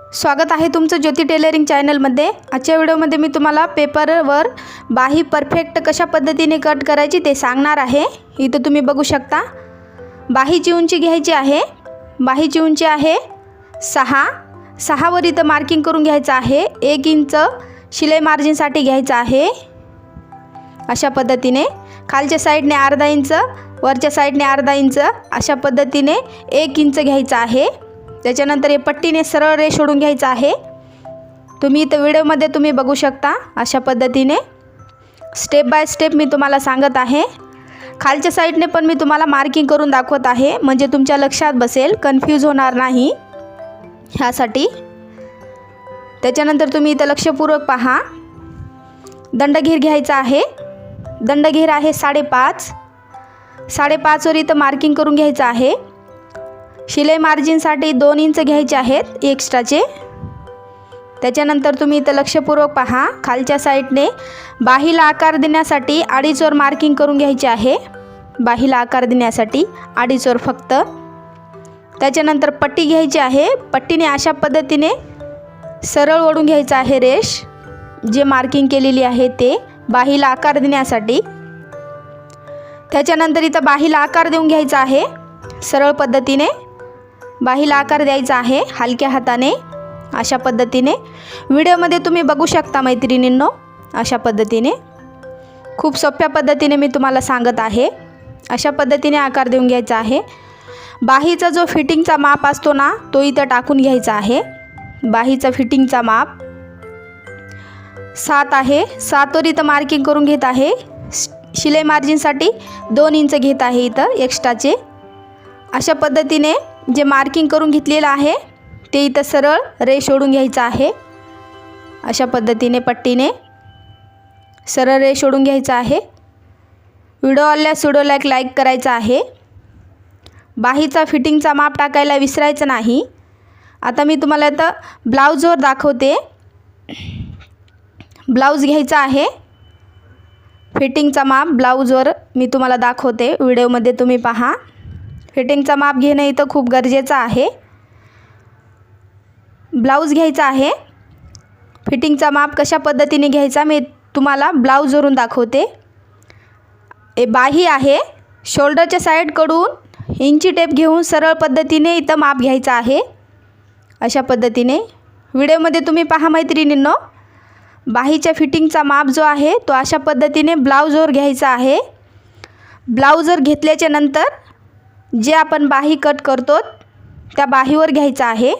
स्वागत आहे तुमचं ज्योती टेलरिंग चॅनलमध्ये। आजच्या व्हिडिओमध्ये मी तुम्हाला पेपरवर बाही परफेक्ट कशा पद्धतीने कट करायची ते सांगणार आहे। इथे तुम्ही बघू शकता बाहीची उंची घ्यायची आहे। बाहीची उंची आहे 6 वर इथं मार्किंग करून घ्यायचं आहे। 1 इंच शिलाई मार्जिनसाठी घ्यायचं आहे। अशा पद्धतीने खालच्या साईडने अर्धा इंच, वरच्या साईडने अर्धा इंच, अशा पद्धतीने 1 इंच घ्यायचं आहे। त्याच्यानंतर हे पट्टीने सरळ रेष ओढून घ्यायचं आहे। तुम्ही इथं व्हिडिओमध्ये तुम्ही बघू शकता अशा पद्धतीने स्टेप बाय स्टेप मी तुम्हाला सांगत आहे। खालच्या साईडने पण मी तुम्हाला मार्किंग करून दाखवत आहे, म्हणजे तुमच्या लक्षात बसेल, कन्फ्यूज होणार नाही ह्यासाठी। त्याच्यानंतर तुम्ही इथं लक्षपूर्वक पहा। दंडघेर घ्यायचा आहे। दंडघेर आहे 5.5। 5.5 वर इथं मार्किंग करून घ्यायचं आहे। शिलाई मार्जिनसाठी 2 इंच घ्यायचे आहेत एक्स्ट्राचे। त्याच्यानंतर तुम्ही इथं लक्षपूर्वक पहा। खालच्या साईडने बाहीला आकार देण्यासाठी 2.5 वर मार्किंग करून घ्यायचे आहे। बाहीला आकार देण्यासाठी 2.5 वर फक्त। त्याच्यानंतर पट्टी घ्यायची आहे। पट्टीने अशा पद्धतीने सरळ ओढून घ्यायचं आहे रेष, जे मार्किंग केलेली आहे ते बाहीला आकार देण्यासाठी। त्याच्यानंतर इथं बाहीला आकार देऊन घ्यायचा आहे। सरळ पद्धतीने बाहीला आकार द्यायचा आहे हलक्या हाताने अशा पद्धतीने। व्हिडिओमध्ये तुम्ही बघू शकता मैत्रिणींनो, अशा पद्धतीने खूप सोप्या पद्धतीने मी तुम्हाला सांगत आहे। अशा पद्धतीने आकार देऊन घ्यायचा आहे। बाहीचा जो फिटिंगचा माप असतो ना, तो इथं टाकून घ्यायचा आहे। बाहीचा फिटिंगचा माप 7 आहे। 7 वर इथं मार्किंग करून घेत आहे। शिलाई मार्जिनसाठी 2 इंच घेत आहे इथं एक्स्ट्राचे। अशा पद्धतीने जे मार्किंग करून घेतलेलं आहे ते इथं सरळ रेष ओढून घ्यायचं आहे। अशा पद्धतीने पट्टीने सरळ रेष ओढून घ्यायचं आहे। व्हिडिओ आवडल्यास व्हिडिओला एक लाईक करायचा आहे। बाहीचा फिटिंगचा माप टाकायला विसरायचं नाही। आता मी तुम्हाला आता ब्लाऊजवर दाखवते। ब्लाऊज घ्यायचा आहे। फिटिंगचा माप ब्लाऊजवर मी तुम्हाला दाखवते, व्हिडिओमध्ये तुम्ही पहा। फिटिंगचा माप घेणं इथं खूप गरजेचं आहे। ब्लाऊज घ्यायचा आहे। फिटिंगचा माप कशा पद्धतीने घ्यायचा मी तुम्हाला ब्लाऊजवरून दाखवते। बाही आहे, शोल्डरच्या साईडकडून इंची टेप घेऊन सरळ पद्धतीने इथं माप घ्यायचं आहे अशा पद्धतीने। व्हिडिओमध्ये तुम्ही पहा मैत्रिणींनो, बाहीच्या फिटिंगचा माप जो आहे तो अशा पद्धतीने ब्लाऊजवर घ्यायचा आहे। ब्लाऊजवर घेतल्याच्या नंतर जे आपण बाही कट करतो त्या बाहीवर घ्यायचा आहे।